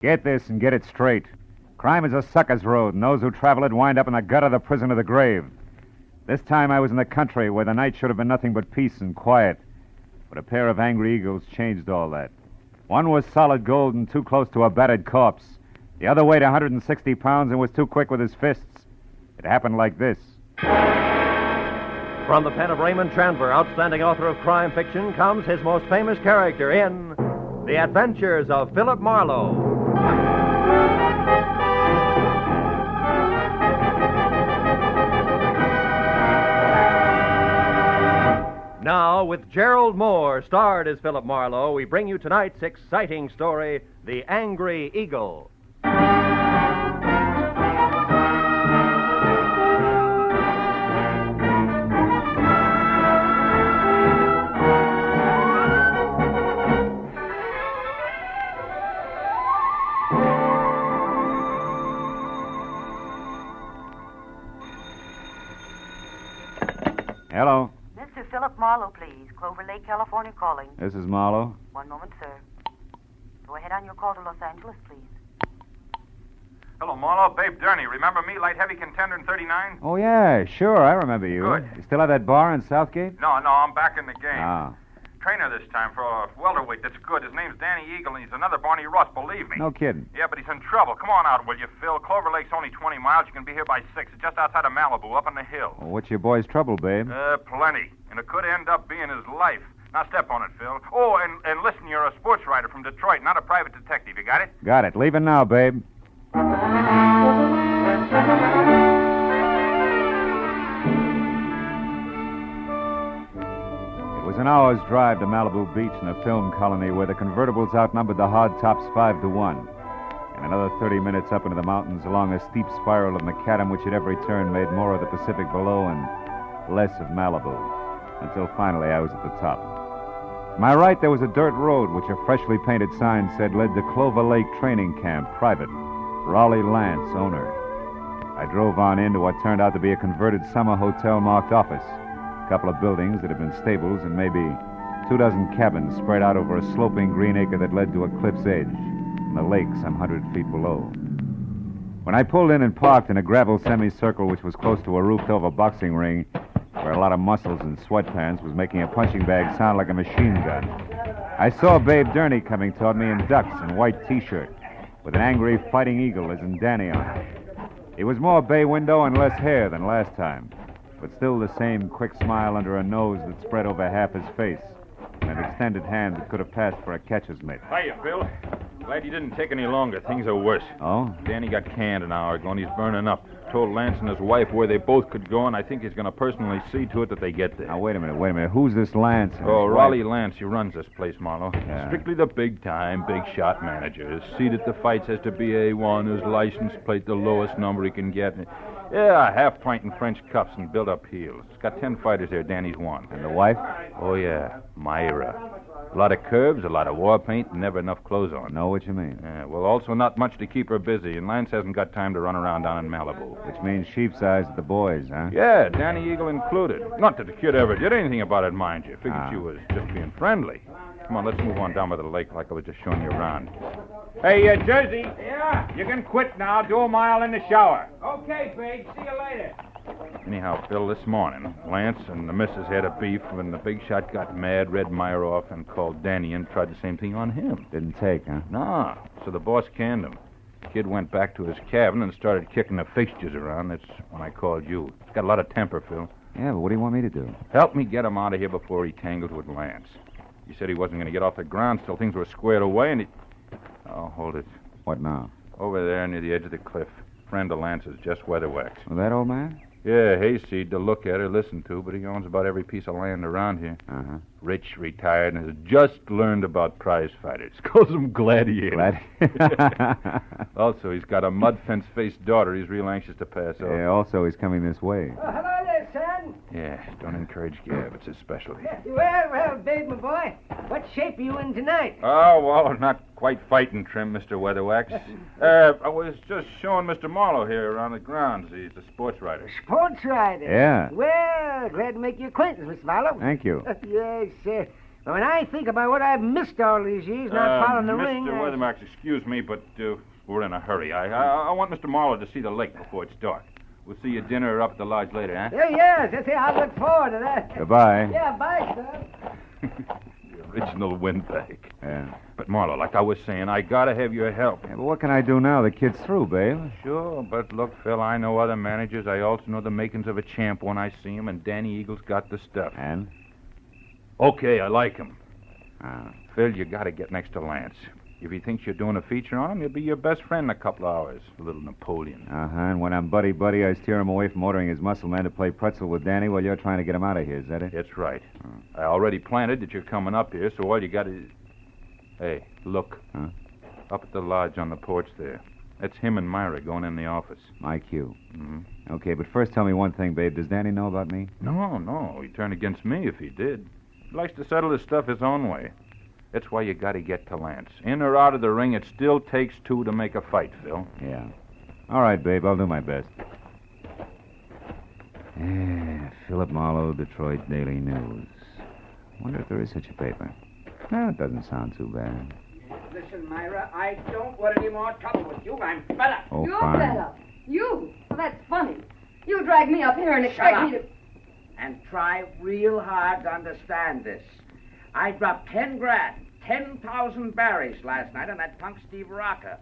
Get this and get it straight. Crime is a sucker's road, and those who travel it wind up in the gut of the prison of the grave. This time I was in the country where the night should have been nothing but peace and quiet. But a pair of angry eagles changed all that. One was solid gold and too close to a battered corpse. The other weighed 160 pounds and was too quick with his fists. It happened like this. From the pen of Raymond Chandler, outstanding author of crime fiction, comes his most famous character in The Adventures of Philip Marlowe. Now, with Gerald Moore, starred as Philip Marlowe, we bring you tonight's exciting story, The Angry Eagle. Hello. Mr. Philip Marlowe, please. Clover Lake, California calling. This is Marlowe. One moment, sir. Go ahead on your call to Los Angeles, please. Hello, Marlowe. Babe Durney. Remember me, light heavy contender in 39? Oh, yeah, sure. I remember you. Good. You still have that bar in Southgate? No, I'm back in the game. Ah. Trainer this time for a welterweight that's good. His name's Danny Eagle, and he's another Barney Ross, believe me. No kidding. Yeah, but he's in trouble. Come on out, will you, Phil? Clover Lake's only 20 miles. You can be here by 6. It's just outside of Malibu, up on the hill. Well, what's your boy's trouble, babe? Plenty. And it could end up being his life. Now step on it, Phil. Oh, and listen, you're a sports writer from Detroit, not a private detective. You got it? Got it. Leaving now, babe. It was an hour's drive to Malibu Beach in a film colony where the convertibles outnumbered the hardtops 5-1. And another 30 minutes up into the mountains along a steep spiral of macadam which at every turn made more of the Pacific below and less of Malibu. Until finally I was at the top. To my right, there was a dirt road which a freshly painted sign said led to Clover Lake Training Camp, private. Raleigh Lance, owner. I drove on into what turned out to be a converted summer hotel marked office. A couple of buildings that had been stables and maybe 24 cabins spread out over a sloping green acre that led to a cliff's edge and the lake some 100 feet below. When I pulled in and parked in a gravel semicircle which was close to a roofed-over boxing ring where a lot of muscles in sweatpants was making a punching bag sound like a machine gun, I saw Babe Durney coming toward me in ducks and white T-shirt with an angry fighting eagle as in Danny on it. He was more bay window and less hair than last time, but still the same quick smile under a nose that spread over half his face and an extended hand that could have passed for a catcher's mitt. Hiya, Phil. Glad you didn't take any longer. Things are worse. Oh? Danny got canned an hour ago, and he's burning up. Told Lance and his wife where they both could go, and I think he's going to personally see to it that they get there. Now, wait a minute. Who's this Lance? Oh, Raleigh Lance. He runs this place, Marlowe. Yeah. Strictly the big-time, big-shot manager. His seat at the fights has to be A1. His license plate the lowest number he can get. Yeah, half-pint in French cuffs and built-up heels. He's got 10 fighters there. Danny's one. And the wife? Oh, yeah. Myra. A lot of curves, a lot of war paint, and never enough clothes on. Know what you mean. Yeah, well, also not much to keep her busy, and Lance hasn't got time to run around down in Malibu. Which means sheep's eyes at the boys, huh? Yeah, Danny Eagle included. Not that the kid ever did anything about it, mind you. Figured she was just being friendly. Come on, let's move on down by the lake like I was just showing you around. Hey, Jersey. Yeah? You can quit now. Do a mile in the shower. Okay, Pete. See you later. Anyhow, Phil, this morning, Lance and the missus had a beef when the big shot got mad, read Myra off, and called Danny and tried the same thing on him. Didn't take, huh? Nah, so the boss canned him. The kid went back to his cabin and started kicking the fixtures around. That's when I called you. He's got a lot of temper, Phil. Yeah, but what do you want me to do? Help me get him out of here before he tangles with Lance. He said he wasn't going to get off the ground till things were squared away, and he... Oh, hold it. What now? Over there near the edge of the cliff. Friend of Lance's, just weatherwax. Well, that old man? Yeah, hayseed to look at or listen to, but he owns about every piece of land around here. Uh-huh. Rich, retired, and has just learned about prize fighters. Calls them gladiators. Also, he's got a mud fence-faced daughter he's real anxious to pass off. Yeah, also he's coming this way. Well, hello there, son. Yeah, don't encourage Gab. It's his specialty. Well, Babe, my boy. What shape are you in tonight? Oh, well, not quite fighting trim, Mr. Weatherwax. I was just showing Mr. Marlowe here around the grounds. He's a sports writer. Sports writer? Yeah. Well, glad to make your acquaintance, Mr. Marlowe. Thank you. Yes, sir. When I think about what I've missed all these years not following the ring... Mr. Weathermarks, excuse me, but we're in a hurry. I want Mr. Marlowe to see the lake before it's dark. We'll see you at dinner or up at the lodge later, huh? Yes. I'll look forward to that. Goodbye. Yeah, bye, sir. The original windbag. Yeah. But, Marlowe, like I was saying, I gotta have your help. Yeah, but what can I do now? The kid's through, babe. Sure, but look, Phil, I know other managers. I also know the makings of a champ when I see him, and Danny Eagle's got the stuff. And? Okay, I like him. Ah. Phil, you gotta get next to Lance. If he thinks you're doing a feature on him, he'll be your best friend in a couple of hours. A little Napoleon. Uh-huh, and when I'm buddy-buddy, I steer him away from ordering his muscle man to play pretzel with Danny while you're trying to get him out of here, is that it? That's right. I already planted that you're coming up here, so all you gotta... Hey, look. Huh? Up at the lodge on the porch there. That's him and Myra going in the office. My cue. Mm-hmm. Okay, but first tell me one thing, babe. Does Danny know about me? No. He'd turn against me if he did. He likes to settle his stuff his own way. That's why you gotta get to Lance. In or out of the ring, it still takes two to make a fight, Phil. Yeah. All right, babe. I'll do my best. Yeah, Philip Marlowe, Detroit Daily News. Wonder if there is such a paper. No, it doesn't sound too bad. Listen, Myra, I don't want any more trouble with you. I'm fed up. Oh, You're fine. fed up. You? Well, that's funny. You drag me up here and Shut expect up. me to... And try real hard to understand this. I dropped 10 grand, 10,000 berries last night on that punk Steve Rocker.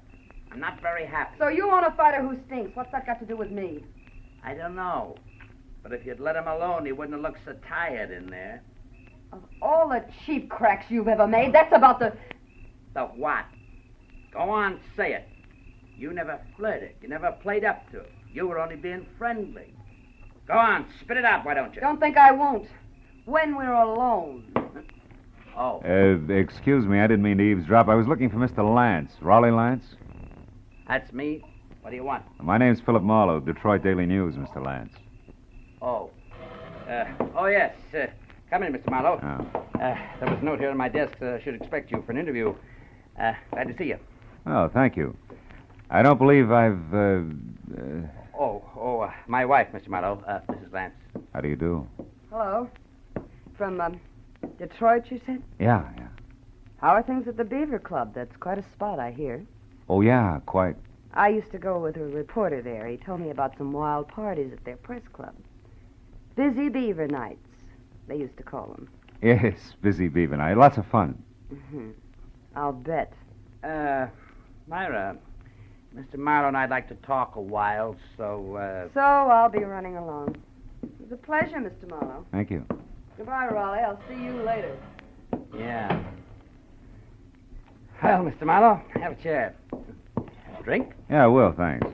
I'm not very happy. So you want a fighter who stinks. What's that got to do with me? I don't know. But if you'd let him alone, he wouldn't have looked so tired in there. Of all the cheap cracks you've ever made, that's about the... The what? Go on, say it. You never flirted. You never played up to it. You were only being friendly. Go on, spit it out, why don't you? Don't think I won't. When we're alone. Oh. Excuse me, I didn't mean to eavesdrop. I was looking for Mr. Lance. Raleigh Lance? That's me. What do you want? My name's Philip Marlowe, Detroit Daily News, Mr. Lance. Oh. Yes. Come in, Mr. Marlowe. Oh. There was a note here on my desk. Should expect you for an interview. Glad to see you. Oh, thank you. I don't believe I've, My wife, Mr. Marlowe, Mrs. Lance. How do you do? Hello. From, Detroit, you said? Yeah. How are things at the Beaver Club? That's quite a spot, I hear. Oh, yeah, quite. I used to go with a reporter there. He told me about some wild parties at their press club. Busy Beaver Nights, they used to call them. Yes, busy beaver night. Lots of fun. Mm-hmm. I'll bet. Myra, Mr. Marlowe and I'd like to talk a while, so, So I'll be running along. It was a pleasure, Mr. Marlowe. Thank you. Goodbye, Raleigh. I'll see you later. Yeah. Well, Mr. Marlowe, have a chair. A drink? Yeah, I will, thanks.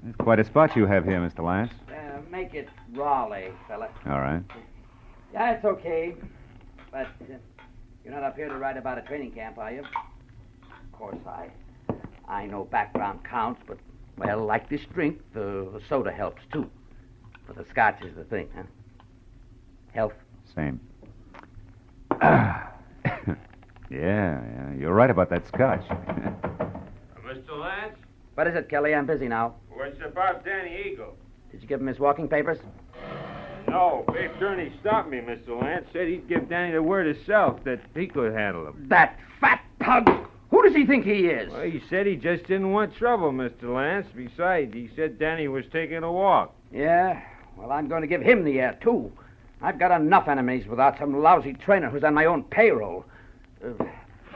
It's quite a spot you have here, Mr. Lance. Make it Raleigh, fella. All right. Yeah, it's okay. But you're not up here to write about a training camp, are you? Of course, I know background counts, but, well, like this drink, the soda helps, too. But the scotch is the thing, huh? Health? Same. Yeah, you're right about that scotch. Mr. Lance? What is it, Kelly? I'm busy now. Well, it's about Danny Eagle. Did you give him his walking papers? No, Big Turney stopped me, Mr. Lance. Said he'd give Danny the word himself that he could handle him. That fat pug! Who does he think he is? Well, he said he just didn't want trouble, Mr. Lance. Besides, he said Danny was taking a walk. Yeah? Well, I'm going to give him the air, too. I've got enough enemies without some lousy trainer who's on my own payroll.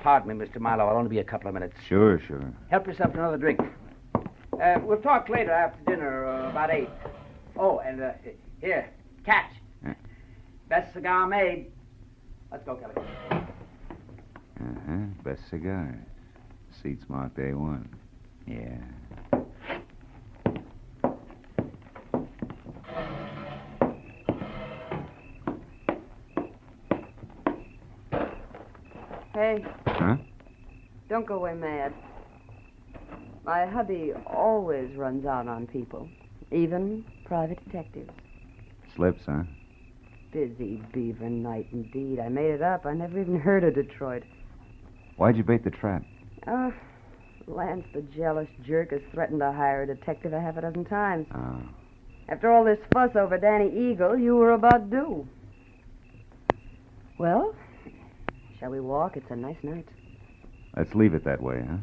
Pardon me, Mr. Marlowe. I'll only be a couple of minutes. Sure. Help yourself to another drink. We'll talk later after dinner, about 8. Oh, and, here, catch. Yeah. Best cigar made. Let's go, Kelly. Uh-huh. Best cigars. Seats marked A1. Yeah. Hey, Huh? don't go away mad. My hubby always runs out on people, even private detectives. Slips, huh? Busy Beaver Night, indeed. I made it up. I never even heard of Detroit. Why'd you bait the trap? Lance, the jealous jerk, has threatened to hire a detective a half a dozen times. Oh. After all this fuss over Danny Eagle, you were about due. Well, Shall we walk? It's a nice night. Let's leave it that way, huh?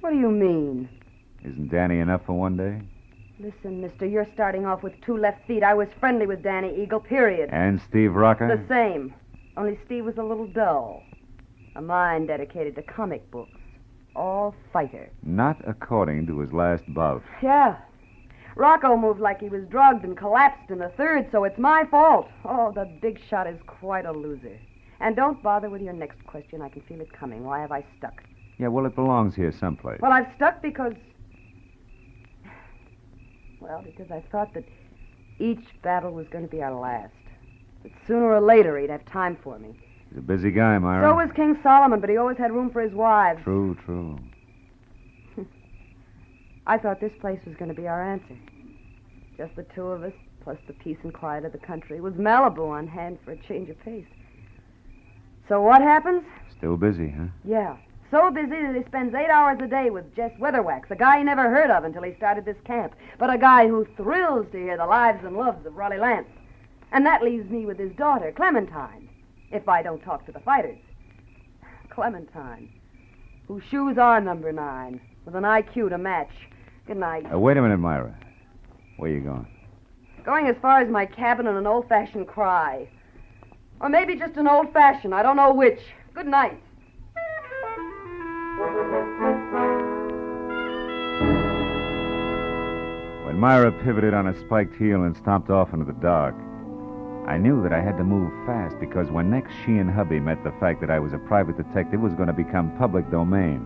What do you mean? Isn't Danny enough for one day? Listen, mister, you're starting off with 2 left feet. I was friendly with Danny Eagle, period. And Steve Rocker? The same. Only Steve was a little dull. A mind dedicated to comic books. All fighter. Not according to his last bout. Yeah. Rocco moved like he was drugged and collapsed in the 3rd, so it's my fault. Oh, the big shot is quite a loser. And don't bother with your next question. I can feel it coming. Why have I stuck? Yeah, well, it belongs here someplace. Well, I've stuck because... Well, because I thought that each battle was going to be our last. That sooner or later he'd have time for me. He's a busy guy, Myra. So was King Solomon, but he always had room for his wives. True, true. I thought this place was going to be our answer. Just the 2 of us, plus the peace and quiet of the country, with Malibu on hand for a change of pace. So what happens? Still busy, huh? Yeah. So busy that he spends 8 hours a day with Jess Weatherwax, a guy he never heard of until he started this camp, but a guy who thrills to hear the lives and loves of Raleigh Lance. And that leaves me with his daughter, Clementine, if I don't talk to the fighters. Clementine, whose shoes are number 9, with an IQ to match. Good night. Wait a minute, Myra. Where you going? Going as far as my cabin on an old-fashioned cry. Or maybe just an old-fashioned, I don't know which. Good night. When Myra pivoted on a spiked heel and stomped off into the dark, I knew that I had to move fast because when next she and hubby met, the fact that I was a private detective was going to become public domain.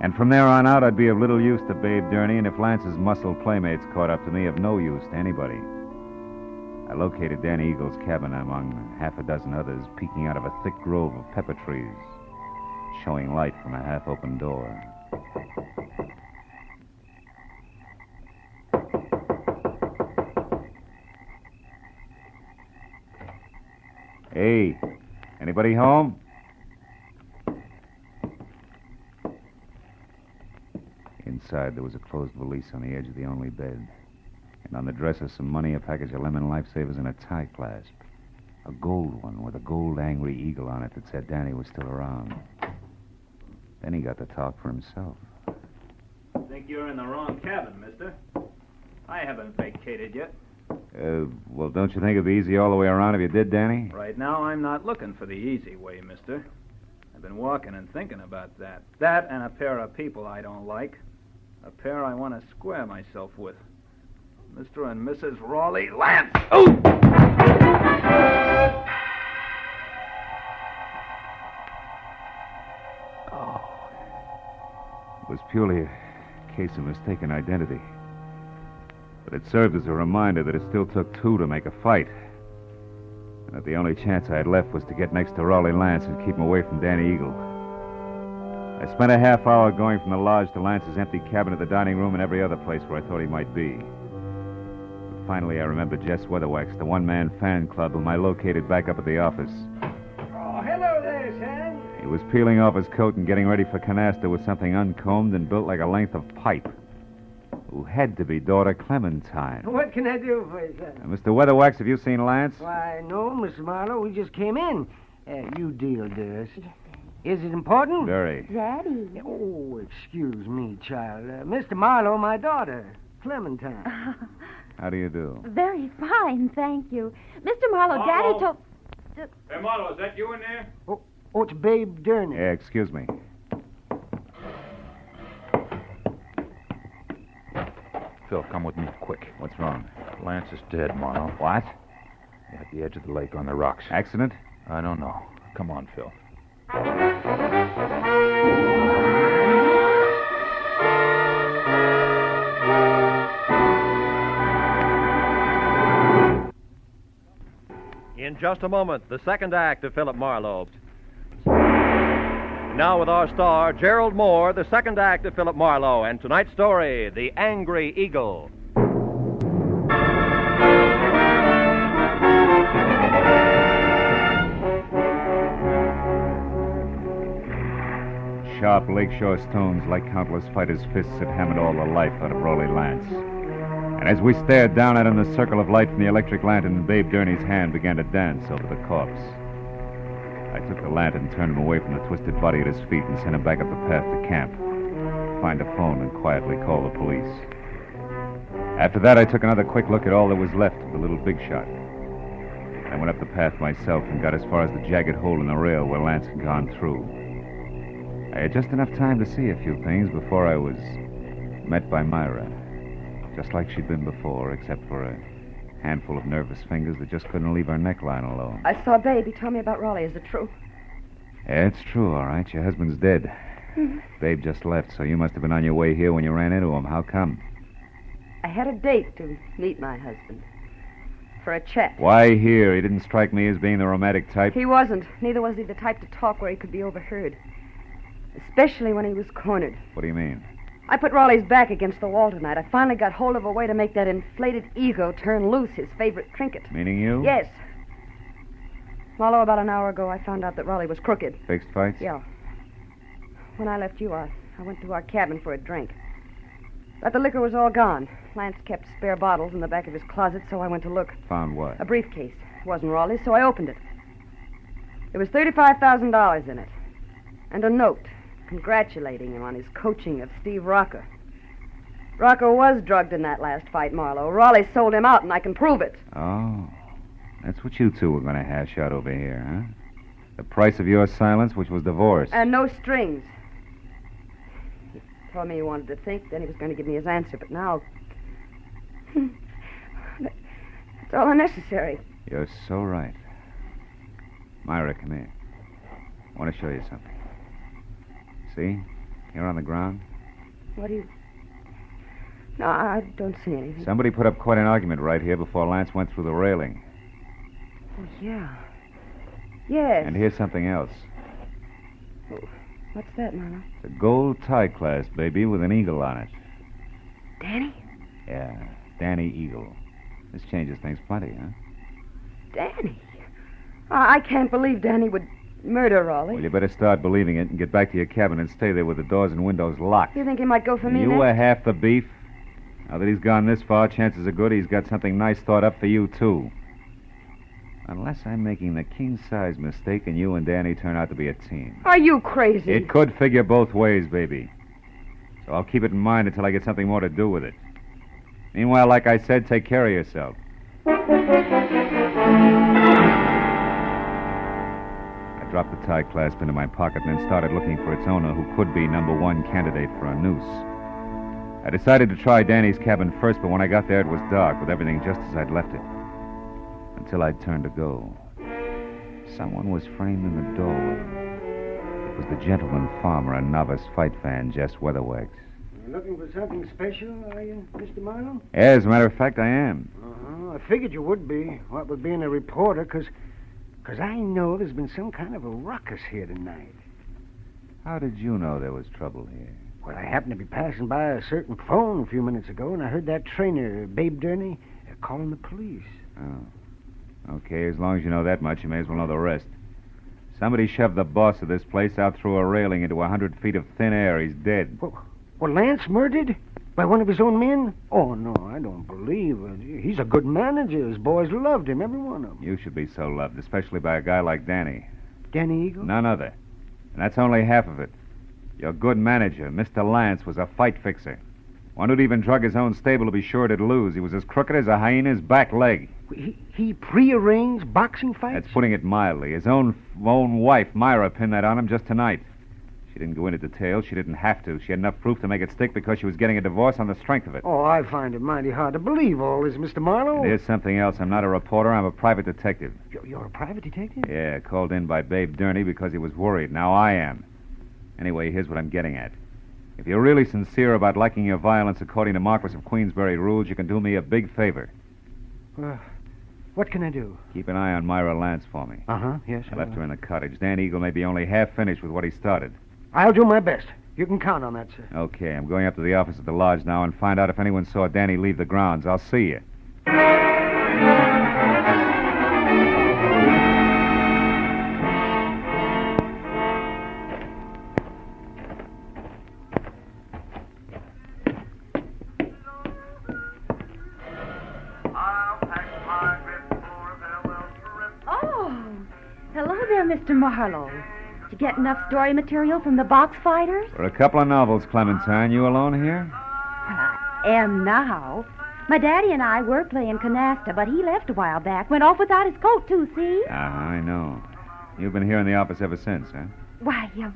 And from there on out, I'd be of little use to Babe Durney, and if Lance's muscle playmates caught up to me, of no use to anybody. I located Danny Eagle's cabin among half a dozen others, peeking out of a thick grove of pepper trees, showing light from a half-open door. Hey, anybody home? Inside, there was a closed valise on the edge of the only bed. And on the dresser, some money, a package of lemon lifesavers, and a tie clasp. A gold one with a gold angry eagle on it that said Danny was still around. Then he got to talk for himself. I think you're in the wrong cabin, mister. I haven't vacated yet. Well, don't you think it'd be easy all the way around if you did, Danny? Right now, I'm not looking for the easy way, mister. I've been walking and thinking about that. That and a pair of people I don't like. A pair I want to square myself with. Mr. and Mrs. Raleigh Lance. Oh! It was purely a case of mistaken identity. But it served as a reminder that it still took 2 to make a fight. And that the only chance I had left was to get next to Raleigh Lance and keep him away from Danny Eagle. I spent a half hour going from the lodge to Lance's empty cabin to the dining room and every other place where I thought he might be. But finally, I remembered Jess Weatherwax, the one-man fan club whom I located back up at the office. Oh, hello there, son. He was peeling off his coat and getting ready for canasta with something uncombed and built like a length of pipe. Who had to be daughter Clementine. What can I do for you, son? Mr. Weatherwax, have you seen Lance? Why, no, Mr. Marlowe. We just came in. You deal, dearest. Yes, is it important? Very. Daddy. Oh, excuse me, child. Mr. Marlowe, my daughter, Clementine. How do you do? Very fine, thank you. Mr. Marlowe, Daddy told... Hey, Marlowe, is that you in there? Oh, it's Babe Durney. Yeah, excuse me. Phil, come with me, quick. What's wrong? Lance is dead, Marlowe. What? At the edge of the lake on the rocks. Accident? I don't know. Come on, Phil. In just a moment, the second act of Philip Marlowe. Now with our star, Gerald Moore, the second act of Philip Marlowe, and tonight's story, The Angry Eagle. Sharp lakeshore stones, like countless fighters' fists, had hammered all the life out of Raleigh Lance. And as we stared down at him, the circle of light from the electric lantern in Babe Durney's hand began to dance over the corpse. I took the lantern, turned him away from the twisted body at his feet, and sent him back up the path to camp. Find a phone and quietly call the police. After that, I took another quick look at all that was left of the little big shot. I went up the path myself and got as far as the jagged hole in the rail where Lance had gone through. I had just enough time to see a few things before I was met by Myra. Just like she'd been before, except for a handful of nervous fingers that just couldn't leave her neckline alone. I saw Babe. He told me about Raleigh. Is it true? Yeah, it's true, all right. Your husband's dead. Babe just left, so you must have been on your way here when you ran into him. How come? I had a date to meet my husband. For a chat. Why here? He didn't strike me as being the romantic type. He wasn't. Neither was he the type to talk where he could be overheard. Especially when he was cornered. What do you mean? I put Raleigh's back against the wall tonight. I finally got hold of a way to make that inflated ego turn loose, his favorite trinket. Meaning you? Yes. Marlowe, about an hour ago, I found out that Raleigh was crooked. Fixed fights? Yeah. When I left you, I went to our cabin for a drink. But the liquor was all gone. Lance kept spare bottles in the back of his closet, so I went to look. Found what? A briefcase. It wasn't Raleigh's, so I opened it. There was $35,000 in it. And a note congratulating him on his coaching of Steve Rocker. Rocker was drugged in that last fight, Marlowe. Raleigh sold him out, and I can prove it. Oh. That's what you two were going to hash out over here, huh? The price of your silence, which was divorce. And no strings. He told me he wanted to think, then he was going to give me his answer, but now... That's all unnecessary. You're so right. Myra, come here. I want to show you something. See? Here on the ground? What do you... No, I don't see anything. Somebody put up quite an argument right here before Lance went through the railing. Oh, yeah. Yes. And here's something else. Oh, what's that, Marlowe? It's a gold tie clasp, baby, with an eagle on it. Danny? Yeah, Danny Eagle. This changes things plenty, huh? Danny? I can't believe Danny would murder Raleigh. Well, you better start believing it and get back to your cabin and stay there with the doors and windows locked. You think he might go for me You next? were half the beef. Now that he's gone this far, chances are good he's got something nice thought up for you, too. Unless I'm making the king-size mistake and you and Danny turn out to be a team. Are you crazy? It could figure both ways, baby. So I'll keep it in mind until I get something more to do with it. Meanwhile, like I said, take care of yourself. I dropped the tie clasp into my pocket and then started looking for its owner, who could be number one candidate for a noose. I decided to try Danny's cabin first, but when I got there, it was dark, with everything just as I'd left it. Until I'd turned to go. Someone was framed in the doorway. It was the gentleman farmer and novice fight fan, Jess Weatherwax. You're looking for something special, are you, Mr. Marlowe? Yeah, as a matter of fact, I am. I figured you would be, what with being a reporter, because I know there's been some kind of a ruckus here tonight. How did you know there was trouble here? Well, I happened to be passing by a certain phone a few minutes ago, and I heard that trainer, Babe Durney, calling the police. Oh. Okay, as long as you know that much, you may as well know the rest. Somebody shoved the boss of this place out through a railing into 100 feet of thin air. He's dead. Well, Lance murdered? By one of his own men? Oh, no, I don't believe it. He's a good manager. His boys loved him, every one of them. You should be so loved, especially by a guy like Danny. Danny Eagle? None other. And that's only half of it. Your good manager, Mr. Lance, was a fight fixer. One who'd even drug his own stable to be sure to lose. He was as crooked as a hyena's back leg. He prearranged boxing fights? That's putting it mildly. His own wife, Myra, pinned that on him just tonight. She didn't go into detail. She didn't have to. She had enough proof to make it stick because she was getting a divorce on the strength of it. Oh, I find it mighty hard to believe all this, Mr. Marlowe. And here's something else. I'm not a reporter. I'm a private detective. You're a private detective? Yeah, called in by Babe Durney because he was worried. Now I am. Anyway, here's what I'm getting at. If you're really sincere about liking your violence according to Marquis of Queensberry rules, you can do me a big favor. What can I do? Keep an eye on Myra Lance for me. Uh-huh, yes. I left her in the cottage. Dan Eagle may be only half finished with what he started. I'll do my best. You can count on that, sir. Okay, I'm going up to the office at the lodge now and find out if anyone saw Danny leave the grounds. I'll see you. Hello there, Mr. Mr. Marlowe. Did you get enough story material from the box fighters? For a couple of novels, Clementine. You alone here? Well, I am now. My daddy and I were playing canasta, but he left a while back. Went off without his coat, too, see? I know. You've been here in the office ever since, huh? Why, yes.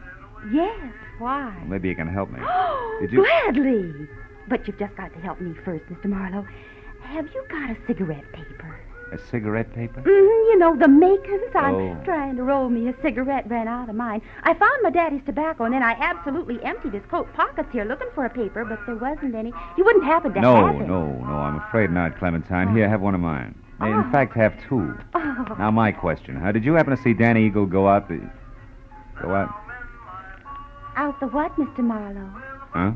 Why? Well, maybe you can help me. Did you... Gladly. But you've just got to help me first, Mr. Marlowe. Have you got a cigarette paper? A cigarette paper? You know, the makings. I'm Oh. trying to roll me a cigarette, ran out of mine. I found my daddy's tobacco, and then I absolutely emptied his coat pockets here looking for a paper, but there wasn't any. You wouldn't happen to No, have it. no, I'm afraid not, Clementine. Here, have one of mine. In fact, have two. Oh. Now, my question, huh? Did you happen to see Danny Eagle go out the... Go out? Out the what, Mr. Marlowe? Huh?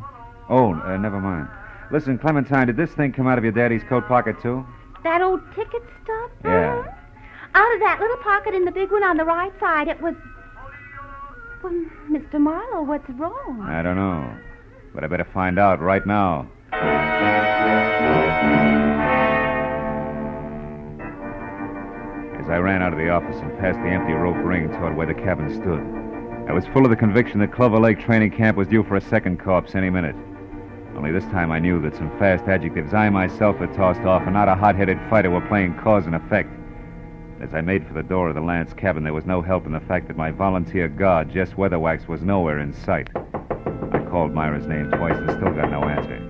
Oh, never mind. Listen, Clementine, did this thing come out of your daddy's coat pocket, too? That old ticket stub? Yeah. Out of that little pocket in the big one on the right side, it was... Well, Mr. Marlowe, what's wrong? I don't know. But I better find out right now. As I ran out of the office and past the empty rope ring toward where the cabin stood, I was full of the conviction that Clover Lake Training Camp was due for a second corpse any minute. Only this time I knew that some fast adjectives I myself had tossed off and not a hot-headed fighter were playing cause and effect. As I made for the door of the Lance cabin, there was no help in the fact that my volunteer guard, Jess Weatherwax, was nowhere in sight. I called Myra's name twice and still got no answer.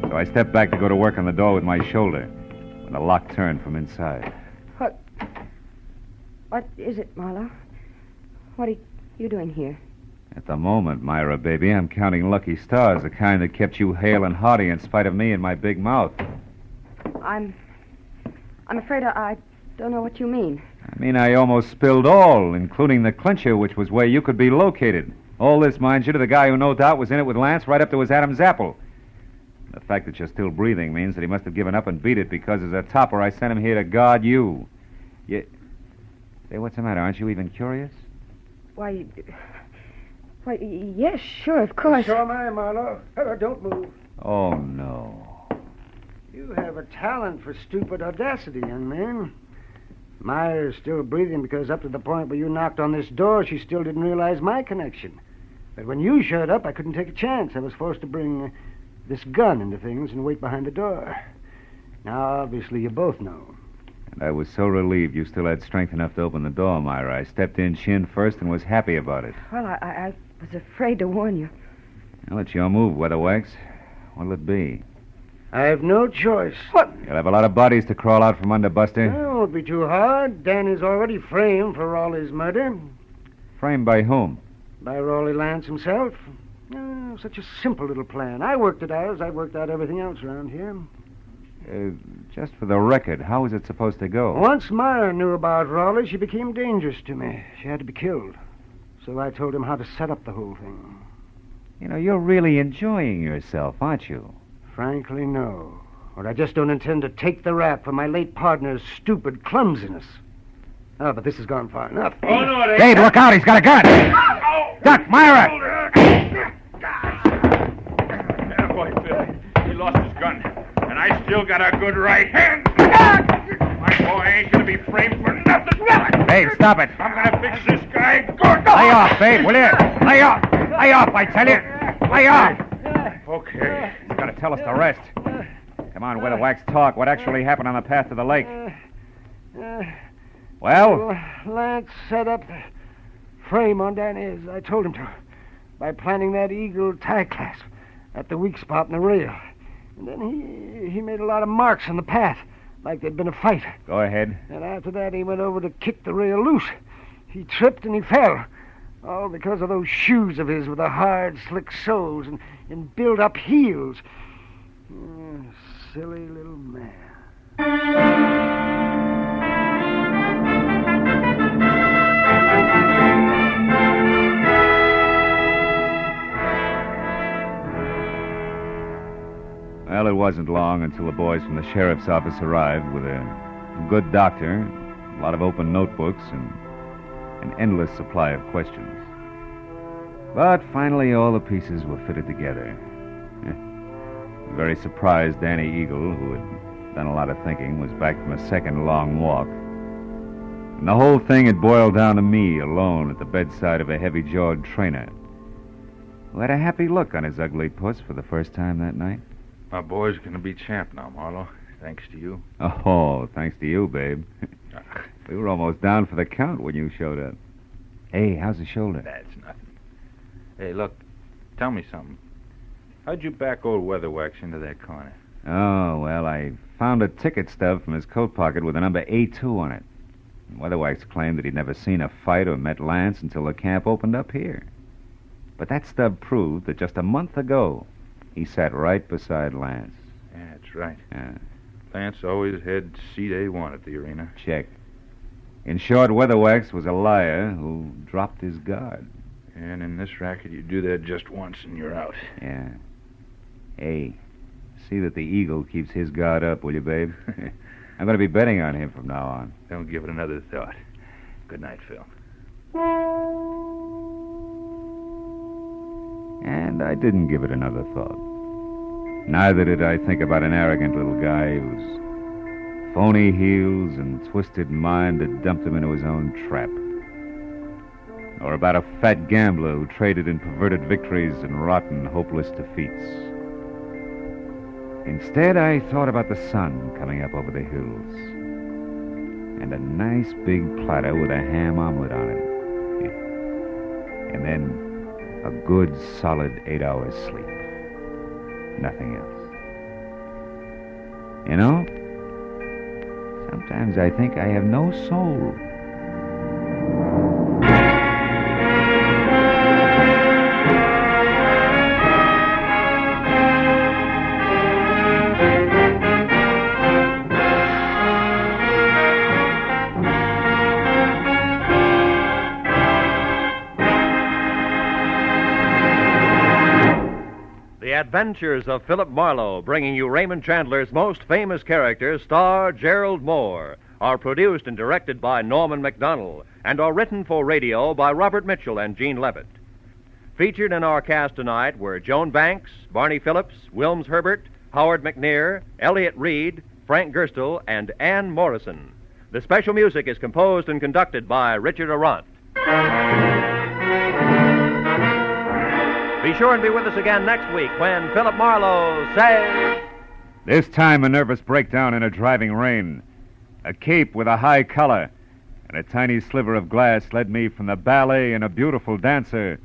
So I stepped back to go to work on the door with my shoulder when the lock turned from inside. What is it, Marlowe? What are you doing here? At the moment, Myra, baby, I'm counting lucky stars, the kind that kept you hale and hearty in spite of me and my big mouth. I'm afraid I don't know what you mean. I mean, I almost spilled all, including the clincher, which was where you could be located. All this, mind you, to the guy who no doubt was in it with Lance right up to his Adam's apple. The fact that you're still breathing means that he must have given up and beat it because as a topper I sent him here to guard you. Say, what's the matter? Aren't you even curious? Why, yes, sure, of course. So am I, Marlowe. Don't move. Oh, no. You have a talent for stupid audacity, young man. Myra's still breathing because up to the point where you knocked on this door, she still didn't realize my connection. But when you showed up, I couldn't take a chance. I was forced to bring this gun into things and wait behind the door. Now, obviously, you both know. And I was so relieved you still had strength enough to open the door, Myra. I stepped in chin first and was happy about it. Well, I was afraid to warn you. Well, it's your move, Weatherwax. What'll it be? I have no choice. What? You'll have a lot of bodies to crawl out from under, Buster. Well, it won't be too hard. Danny's already framed for Raleigh's murder. Framed by whom? By Raleigh Lance himself. Oh, such a simple little plan. I worked it out as I worked out everything else around here. Just for the record, how was it supposed to go? Once Myra knew about Raleigh, she became dangerous to me. She had to be killed. So I told him how to set up the whole thing. You know, you're really enjoying yourself, aren't you? Frankly, no. Or I just don't intend to take the rap for my late partner's stupid clumsiness. Oh, but this has gone far enough. Oh, no, it ain't. Dave, look out, he's got a gun! Duck, Myra! Yeah, boy, Bill. He lost his gun. And I still got a good right hand. My boy ain't gonna be framed for nothing. Dave, stop it. I'm gonna fix this guy good. Lay off, Dave, will you? Lay off! Lay off, I tell you! Lay off! Okay. You gotta tell us the rest. Come on, Weatherwax, talk. What actually happened on the path to the lake? Well? Lance set up the frame on Danny as I told him to by planting that eagle tie clasp at the weak spot in the rail. And then he made a lot of marks on the path, like there'd been a fight. Go ahead. And after that, he went over to kick the rail loose. He tripped and he fell. All because of those shoes of his with the hard, slick soles and built-up heels. Silly little man. Well, it wasn't long until the boys from the sheriff's office arrived with a good doctor, a lot of open notebooks, and an endless supply of questions. But finally, all the pieces were fitted together. The very surprised Danny Eagle, who had done a lot of thinking, was back from a second long walk. And the whole thing had boiled down to me, alone at the bedside of a heavy-jawed trainer, who had a happy look on his ugly puss for the first time that night. My boy's going to be champ now, Marlowe, thanks to you. Oh, thanks to you, babe. We were almost down for the count when you showed up. Hey, how's the shoulder? That's nothing. Hey, look, tell me something. How'd you back old Weatherwax into that corner? Oh, well, I found a ticket stub from his coat pocket with the number A2 on it. Weatherwax claimed that he'd never seen a fight or met Lance until the camp opened up here. But that stub proved that just a month ago, he sat right beside Lance. Yeah, that's right. Yeah. Lance always had seat A1 at the arena. Check. In short, Weatherwax was a liar who dropped his guard. And in this racket, you do that just once and you're out. Yeah. Hey, see that the Eagle keeps his guard up, will you, babe? I'm going to be betting on him from now on. Don't give it another thought. Good night, Phil. And I didn't give it another thought. Neither did I think about an arrogant little guy whose phony heels and twisted mind had dumped him into his own trap. Or about a fat gambler who traded in perverted victories and rotten, hopeless defeats. Instead, I thought about the sun coming up over the hills. And a nice big platter with a ham omelet on it. And then a good, solid 8 hours sleep. Nothing else. You know, sometimes I think I have no soul. The Adventures of Philip Marlowe, bringing you Raymond Chandler's most famous character, star Gerald Moore, are produced and directed by Norman MacDonald and are written for radio by Robert Mitchell and Gene Levitt. Featured in our cast tonight were Joan Banks, Barney Phillips, Wilms Herbert, Howard McNear, Elliott Reed, Frank Gerstle, and Ann Morrison. The special music is composed and conducted by Richard Arant. Be sure and be with us again next week when Philip Marlowe says... This time a nervous breakdown in a driving rain. A cape with a high collar and a tiny sliver of glass led me from the ballet and a beautiful dancer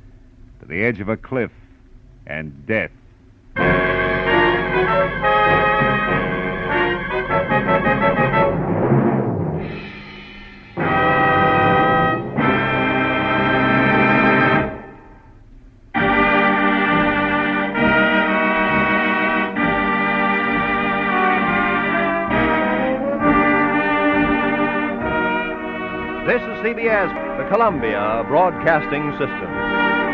to the edge of a cliff and death. This is CBS, the Columbia Broadcasting System.